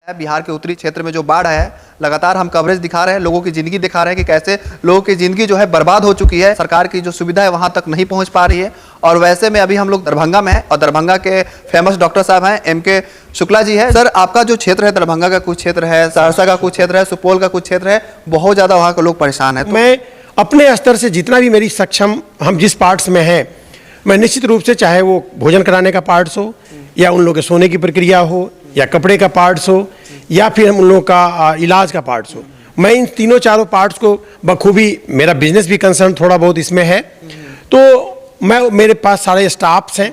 बिहार के उत्तरी क्षेत्र में जो बाढ़ है, लगातार हम कवरेज दिखा रहे हैं, लोगों की ज़िंदगी दिखा रहे हैं कि कैसे लोगों की ज़िंदगी जो है बर्बाद हो चुकी है। सरकार की जो सुविधा है वहां तक नहीं पहुंच पा रही है। और वैसे में अभी हम लोग दरभंगा में हैं और दरभंगा के फेमस डॉक्टर साहब हैं MK शुक्ला जी है। सर, आपका जो क्षेत्र है, दरभंगा का कुछ क्षेत्र है, सहरसा का कुछ क्षेत्र है, सुपौल का कुछ क्षेत्र है, बहुत ज़्यादा वहाँ के लोग परेशान है। मैं अपने स्तर से जितना भी मेरी सक्षम, हम जिस पार्ट्स में हैं, मैं निश्चित रूप से, चाहे वो भोजन कराने का पार्ट्स हो या उन लोगों के सोने की प्रक्रिया हो या कपड़े का पार्ट्स हो या फिर हम उन लोगों का इलाज का पार्ट्स हो, मैं इन तीनों चारों पार्ट्स को बखूबी, मेरा बिजनेस भी कंसर्न थोड़ा बहुत इसमें है, तो मेरे पास सारे स्टाफ्स हैं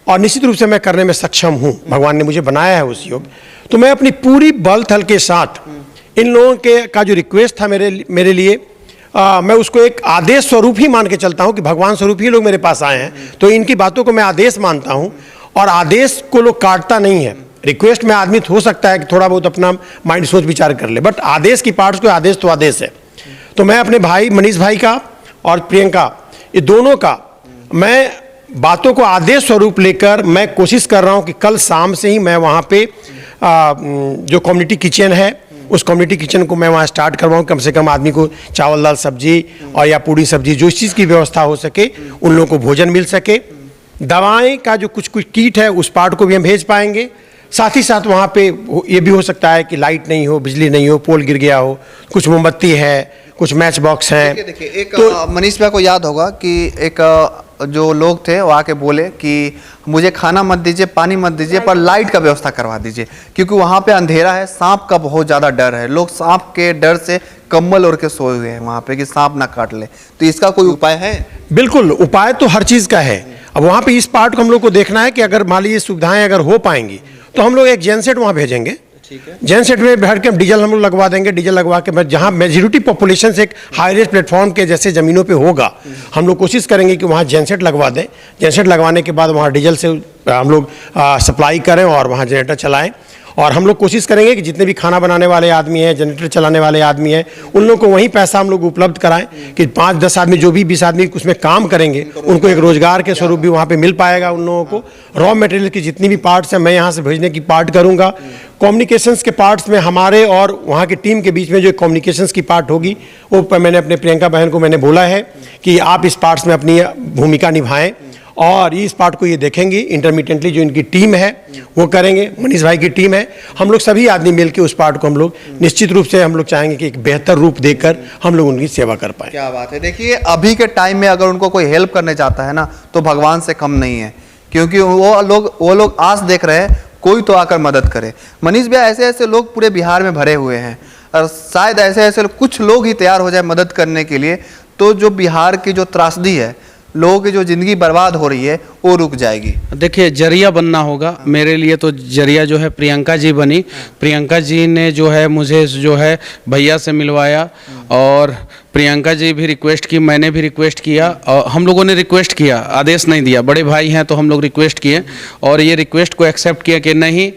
और निश्चित रूप से मैं करने में सक्षम हूँ। भगवान ने मुझे बनाया है उस योग, तो मैं अपनी पूरी बल थल के साथ इन लोगों के का जो रिक्वेस्ट था मेरे लिए, मैं उसको एक आदेश स्वरूप ही मान के चलता हूँ कि भगवान स्वरूप ही लोग मेरे पास आए हैं, तो इनकी बातों को मैं आदेश मानता हूँ। और आदेश को लोग काटता नहीं है। रिक्वेस्ट में आदमी हो सकता है कि थोड़ा बहुत अपना माइंड सोच विचार कर ले, बट आदेश की पार्ट्स को आदेश तो आदेश है। तो मैं अपने भाई मनीष भाई का और प्रियंका, ये दोनों का मैं बातों को आदेश स्वरूप लेकर मैं कोशिश कर रहा हूँ कि कल शाम से ही मैं वहाँ पे जो कम्युनिटी किचन है, उस कम्युनिटी किचन को मैं वहाँ स्टार्ट करवाऊँ। कम से कम आदमी को चावल दाल सब्जी और या पूड़ी सब्जी, जो इस चीज़ की व्यवस्था हो सके, उन लोगों को भोजन मिल सके। दवाएं का जो कुछ किट है, उस पार्ट को भी हम भेज पाएंगे। साथ ही साथ वहाँ पे ये भी हो सकता है कि लाइट नहीं हो, बिजली नहीं हो, पोल गिर गया हो, कुछ मोमबत्ती है, कुछ मैच बॉक्स है। देखिए एक तो मनीष भाई को याद होगा कि एक जो लोग थे वो आके बोले कि मुझे खाना मत दीजिए, पानी मत दीजिए, पर लाइट का व्यवस्था करवा दीजिए, क्योंकि वहाँ पे अंधेरा है, सांप का बहुत ज़्यादा डर है। लोग सांप के डर से कम्बल ओढ़ के सोए हुए हैं वहाँ पे कि सांप ना काट ले। तो इसका कोई उपाय है? बिल्कुल, उपाय तो हर चीज़ का है। अब वहाँ पे इस पार्ट को हम लोग को देखना है कि अगर मान लीजिए सुविधाएं अगर हो पाएंगी तो हम लोग एक जेनसेट वहाँ भेजेंगे। जेनसेट में बैठ के डीजल हम लोग लगवा देंगे। डीजल लगवा के जहाँ मेजोरिटी पॉपुलेशन से एक हाई रेंज प्लेटफॉर्म के जैसे ज़मीनों पे होगा, हम लोग कोशिश करेंगे कि वहाँ जेनसेट लगवा दें। जेनसेट लगवाने के बाद वहाँ डीजल से हम लोग सप्लाई करें और वहाँ जनरेटर चलाएं। और हम लोग कोशिश करेंगे कि जितने भी खाना बनाने वाले आदमी हैं, जनरेटर चलाने वाले आदमी हैं, उन लोगों को वहीं पैसा हम लोग उपलब्ध कराएं कि 5-10 आदमी, जो भी 20 आदमी उसमें काम करेंगे, उनको एक रोजगार के स्वरूप भी वहाँ पे मिल पाएगा। उन लोगों को रॉ मटेरियल की जितनी भी पार्ट्स हैं, मैं यहाँ से भेजने की पार्ट करूँगा। कम्युनिकेशंस के पार्ट्स में हमारे और वहाँ की टीम के बीच में जो कम्युनिकेशंस की पार्ट होगी, वो मैंने अपने प्रियंका बहन को मैंने बोला है कि आप इस पार्ट्स में अपनी भूमिका निभाएं और इस पार्ट को ये देखेंगे। इंटरमीडिएटली जो इनकी टीम है वो करेंगे, मनीष भाई की टीम है, हम लोग सभी आदमी मिलकर उस पार्ट को हम लोग निश्चित रूप से हम लोग चाहेंगे कि एक बेहतर रूप देकर हम लोग उनकी सेवा कर पाए। क्या बात है। देखिए, अभी के टाइम में अगर उनको कोई हेल्प करने चाहता है ना, तो भगवान से कम नहीं है, क्योंकि वो लोग आस देख रहे हैं कोई तो आकर मदद करे। मनीष भैया, ऐसे ऐसे लोग पूरे बिहार में भरे हुए हैं और शायद ऐसे ऐसे कुछ लोग ही तैयार हो जाए मदद करने के लिए, तो जो बिहार की जो त्रासदी है, लोगों की जो ज़िंदगी बर्बाद हो रही है, वो रुक जाएगी। देखिए, जरिया बनना होगा। मेरे लिए तो जरिया जो है प्रियंका जी बनी। प्रियंका जी ने जो है मुझे जो है भैया से मिलवाया और प्रियंका जी भी रिक्वेस्ट की, मैंने भी रिक्वेस्ट किया और हम लोगों ने रिक्वेस्ट किया, आदेश नहीं दिया। बड़े भाई हैं तो हम लोग रिक्वेस्ट किए और ये रिक्वेस्ट को एक्सेप्ट किया कि नहीं,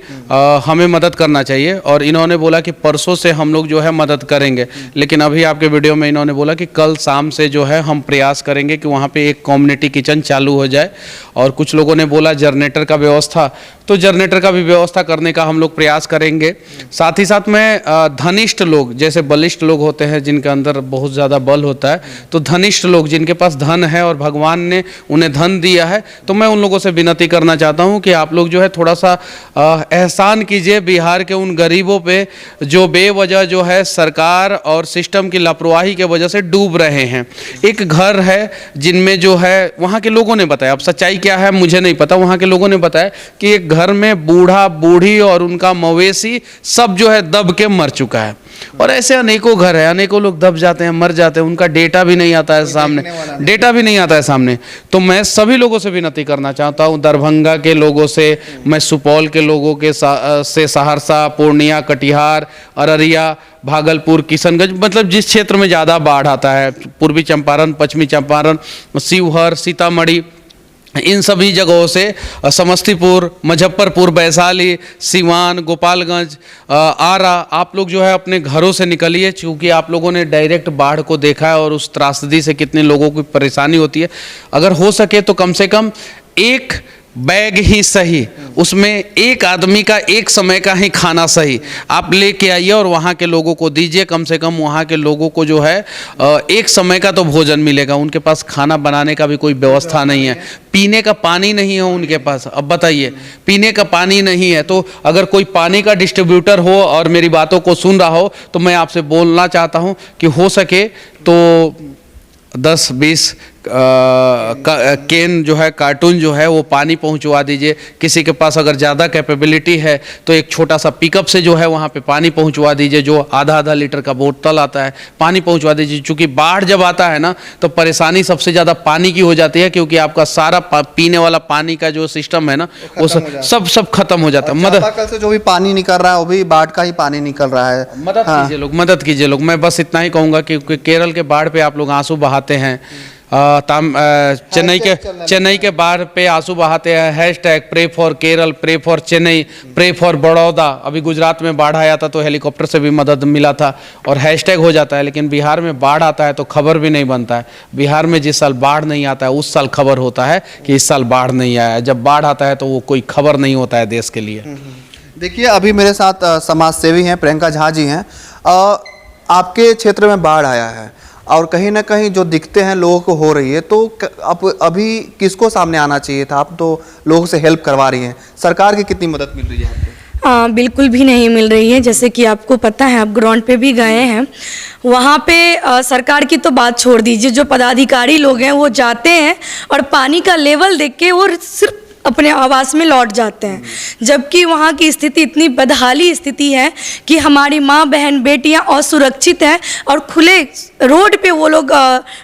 हमें मदद करना चाहिए। और इन्होंने बोला कि परसों से हम लोग जो है मदद करेंगे, लेकिन अभी आपके वीडियो में इन्होंने बोला कि कल शाम से जो है हम प्रयास करेंगे कि वहाँ पे एक कम्युनिटी किचन चालू हो जाए। और कुछ लोगों ने बोला जनरेटर का व्यवस्था, तो जनरेटर का भी व्यवस्था करने का हम लोग प्रयास करेंगे। साथ ही साथ में धनिष्ठ लोग, जैसे बलिष्ठ लोग होते हैं जिनके अंदर बहुत ज़्यादा बल होता है, तो धनिष्ठ लोग जिनके पास धन है और भगवान ने उन्हें धन दिया है, तो मैं उन लोगों से विनती करना चाहता हूं कि आप लोग जो है थोड़ा सा एहसान कीजिए बिहार के उन गरीबों पे जो बेवजह जो है सरकार और सिस्टम की लापरवाही के वजह से डूब रहे हैं। एक घर है जिनमें जो है वहाँ के लोगों ने बताया, अब सच्चाई क्या है मुझे नहीं पता, वहाँ के लोगों ने बताया कि एक घर में बूढ़ा बूढ़ी और उनका मवेशी सब जो है दब के मर चुका है। और ऐसे अनेकों घर है, अनेकों लोग दब जाते हैं, मर जाते हैं, उनका डेटा भी नहीं आता है सामने, डेटा भी नहीं आता है सामने। तो मैं सभी लोगों से विनती करना चाहता हूँ, दरभंगा के लोगों से, मैं सुपौल के लोगों के से सहरसा, पूर्णिया, कटिहार, अररिया, भागलपुर, किशनगंज, मतलब जिस क्षेत्र में ज़्यादा बाढ़ आता है, पूर्वी चंपारण, पश्चिमी चंपारण, शिवहर, सीतामढ़ी, इन सभी जगहों से, समस्तीपुर, मुजफ्फरपुर, वैशाली, सिवान, गोपालगंज, आरा, आप लोग जो है अपने घरों से निकलिए, क्योंकि आप लोगों ने डायरेक्ट बाढ़ को देखा है और उस त्रासदी से कितने लोगों की परेशानी होती है। अगर हो सके तो कम से कम एक बैग ही सही, उसमें एक आदमी का एक समय का ही खाना सही आप लेके आइए और वहाँ के लोगों को दीजिए। कम से कम वहाँ के लोगों को जो है एक समय का तो भोजन मिलेगा। उनके पास खाना बनाने का भी कोई व्यवस्था नहीं है, पीने का पानी नहीं है उनके पास। अब बताइए, पीने का पानी नहीं है तो अगर कोई पानी का डिस्ट्रीब्यूटर हो और मेरी बातों को सुन रहा हो तो मैं आपसे बोलना चाहता हूँ कि हो सके तो 10-20 कैन जो है, कार्टून जो है वो पानी पहुंचवा दीजिए। किसी के पास अगर ज़्यादा कैपेबिलिटी है तो एक छोटा सा पिकअप से जो है वहाँ पे पानी पहुंचवा दीजिए, जो आधा लीटर का बोतल आता है पानी पहुंचवा दीजिए। क्योंकि बाढ़ जब आता है ना तो परेशानी सबसे ज़्यादा पानी की हो जाती है, क्योंकि आपका सारा पीने वाला पानी का जो सिस्टम है ना वो सब खत्म हो जाता है। मदद से जो भी पानी निकल रहा है वो भी बाढ़ का ही पानी निकल रहा है। मदद कीजिए लोग। मैं बस इतना ही कहूँगा कि केरल के बाढ़ पे आप लोग आंसू बहाते हैं, चेन्नई के बाढ़ पे आंसू बहाते हैं। Hashtag pray for Kerala, pray for Chennai, pray for Baroda. अभी गुजरात में बाढ़ आया था तो हेलीकॉप्टर से भी मदद मिला था और हैशटैग हो जाता है। लेकिन बिहार में बाढ़ आता है तो खबर भी नहीं बनता है। बिहार में जिस साल बाढ़ नहीं आता है उस साल खबर होता है कि इस साल बाढ़ नहीं आया है। जब बाढ़ आता है तो वो कोई खबर नहीं होता है देश के लिए। देखिए, अभी मेरे साथ समाज सेवी हैं, प्रियंका झा जी हैं। आपके क्षेत्र में बाढ़ आया है और कहीं ना कहीं जो दिखते हैं लोगों को हो रही है, तो आप अभी किसको सामने आना चाहिए था? आप तो लोगों से हेल्प करवा रही हैं, सरकार की कितनी मदद मिल रही है आपको? बिल्कुल भी नहीं मिल रही है। जैसे कि आपको पता है, आप ग्राउंड पे भी गए हैं, वहाँ पे सरकार की तो बात छोड़ दीजिए, जो पदाधिकारी लोग हैं वो जाते हैं और पानी का लेवल देख के वो सिर्फ अपने आवास में लौट जाते हैं। जबकि वहाँ की स्थिति इतनी बदहाली स्थिति है कि हमारी माँ बहन बेटियाँ असुरक्षित हैं और खुले रोड पे वो लोग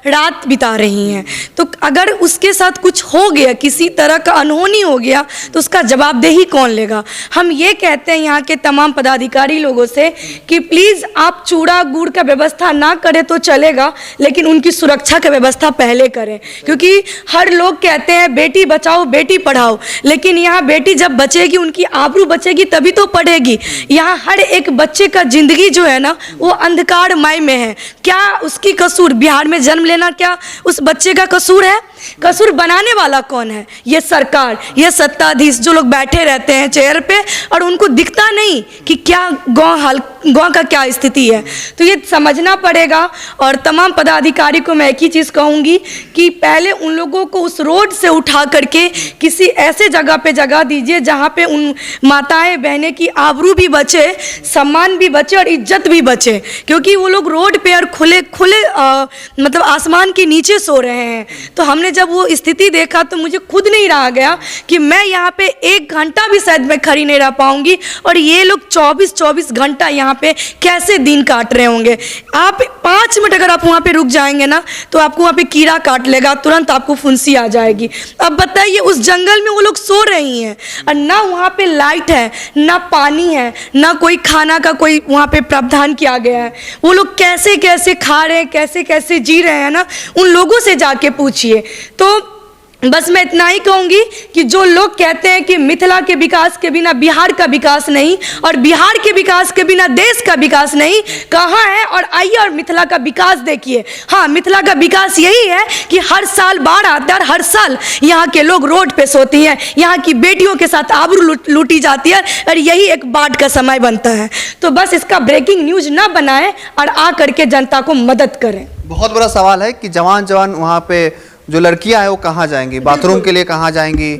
रात बिता रही हैं। तो अगर उसके साथ कुछ हो गया, किसी तरह का अनहोनी हो गया, तो उसका जवाबदेही कौन लेगा? हम ये कहते हैं यहाँ के तमाम पदाधिकारी लोगों से कि प्लीज़ आप चूड़ा गुड़ का व्यवस्था ना करें तो चलेगा, लेकिन उनकी सुरक्षा का व्यवस्था पहले करें। क्योंकि हर लोग कहते हैं बेटी बचाओ बेटी पढ़ाओ, लेकिन यहाँ बेटी जब बचेगी, उनकी आबरू बचेगी तभी तो पढ़ेगी। यहाँ हर एक बच्चे का जिंदगी जो है ना वो अंधकारमय में है। क्या उसकी कसूर? बिहार में जन्म लेना क्या उस बच्चे का कसूर है? कसूर बनाने वाला कौन है? ये सरकार, ये सत्ताधीश जो लोग बैठे रहते हैं चेयर पे और उनको दिखता नहीं कि क्या गांव का क्या स्थिति है। तो ये समझना पड़ेगा। और तमाम पदाधिकारी को मैं एक ही चीज़ कहूँगी कि पहले उन लोगों को उस रोड से उठा करके किसी ऐसे जगह पे जगह दीजिए जहाँ पे उन माताएं बहनें की आबरू भी बचे, सम्मान भी बचे और इज्जत भी बचे। क्योंकि वो लोग रोड पे और खुले मतलब आसमान के नीचे सो रहे हैं। तो हमने जब वो स्थिति देखा तो मुझे खुद नहीं रहा गया कि मैं यहाँ पे 1 घंटा भी शायद मैं खड़ी नहीं रह पाऊंगी और ये लोग 24 घंटा यहाँ पे कैसे दिन काट रहे होंगे। आप 5 मिनट अगर आप वहाँ पे रुक जाएंगे ना तो आपको वहाँ पे कीड़ा काट लेगा, तुरंत आपको फुंसी आ जाएगी। अब बताइए, उस जंगल में वो लोग सो रही हैं और ना वहाँ पे लाइट है, ना पानी है, ना कोई खाना का कोई वहाँ पे प्रावधान किया गया है। वो लोग कैसे कैसे खा रहे हैं, कैसे कैसे जी रहे हैं ना, उन लोगों से जाके पूछिए। तो बस मैं इतना ही कहूँगी कि जो लोग कहते हैं कि मिथिला के विकास के बिना बिहार का विकास नहीं और बिहार के विकास के बिना देश का विकास नहीं, कहाँ है? और आइए और मिथिला का विकास देखिए। हाँ, मिथिला का विकास यही है कि हर साल बाढ़ आता है और हर साल यहाँ के लोग रोड पे सोती हैं, यहाँ की बेटियों के साथ आबरू लूटी जाती है और यही एक बाढ़ का समय बनता है। तो बस इसका ब्रेकिंग न्यूज ना बनाएं और आ करके जनता को मदद करें। बहुत बड़ा सवाल है कि जवान वहाँ पे जो लड़कियां हैं वो कहाँ जाएंगी, बाथरूम के लिए कहाँ जाएंगी?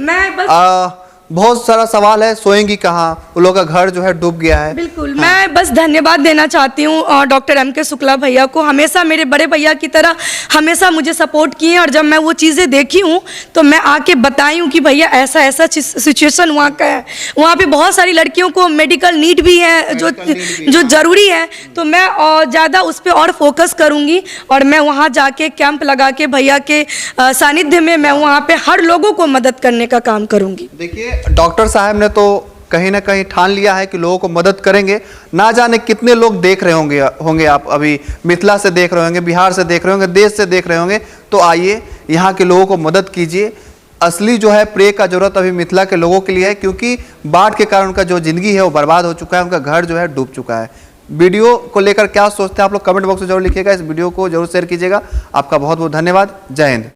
बहुत सारा सवाल है, सोएंगी कहाँ? उन लोगों का घर जो है डूब गया है। बिल्कुल। मैं बस धन्यवाद देना चाहती हूँ डॉक्टर M.K. शुक्ला भैया को। हमेशा मेरे बड़े भैया की तरह हमेशा मुझे सपोर्ट किए और जब मैं वो चीज़ें देखी हूँ तो मैं आके बताई हूँ कि भैया ऐसा ऐसा सिचुएशन वहाँ का है। वहाँ पे बहुत सारी लड़कियों को मेडिकल नीड भी है जो ज़रूरी है। तो मैं ज़्यादा उस पर और फोकस करूँगी और मैं वहाँ जाके कैंप लगा के भैया के सानिध्य में मैं वहाँ पे हर लोगों को मदद करने का काम करूँगी। देखिए, डॉक्टर साहब ने तो कहीं ना कहीं ठान लिया है कि लोगों को मदद करेंगे। ना जाने कितने लोग देख रहे होंगे आप अभी मिथिला से देख रहे होंगे, बिहार से देख रहे होंगे, देश से देख रहे होंगे। तो आइए यहाँ के लोगों को मदद कीजिए। असली जो है प्रे का जरूरत अभी मिथिला के लोगों के लिए है, क्योंकि बाढ़ के कारण उनका जो जिंदगी है वो बर्बाद हो चुका है, उनका घर जो है डूब चुका है। वीडियो को लेकर क्या सोचते हैं आप लोग कमेंट बॉक्स में जरूर लिखिएगा। इस वीडियो को जरूर शेयर कीजिएगा। आपका बहुत बहुत धन्यवाद। जय हिंद।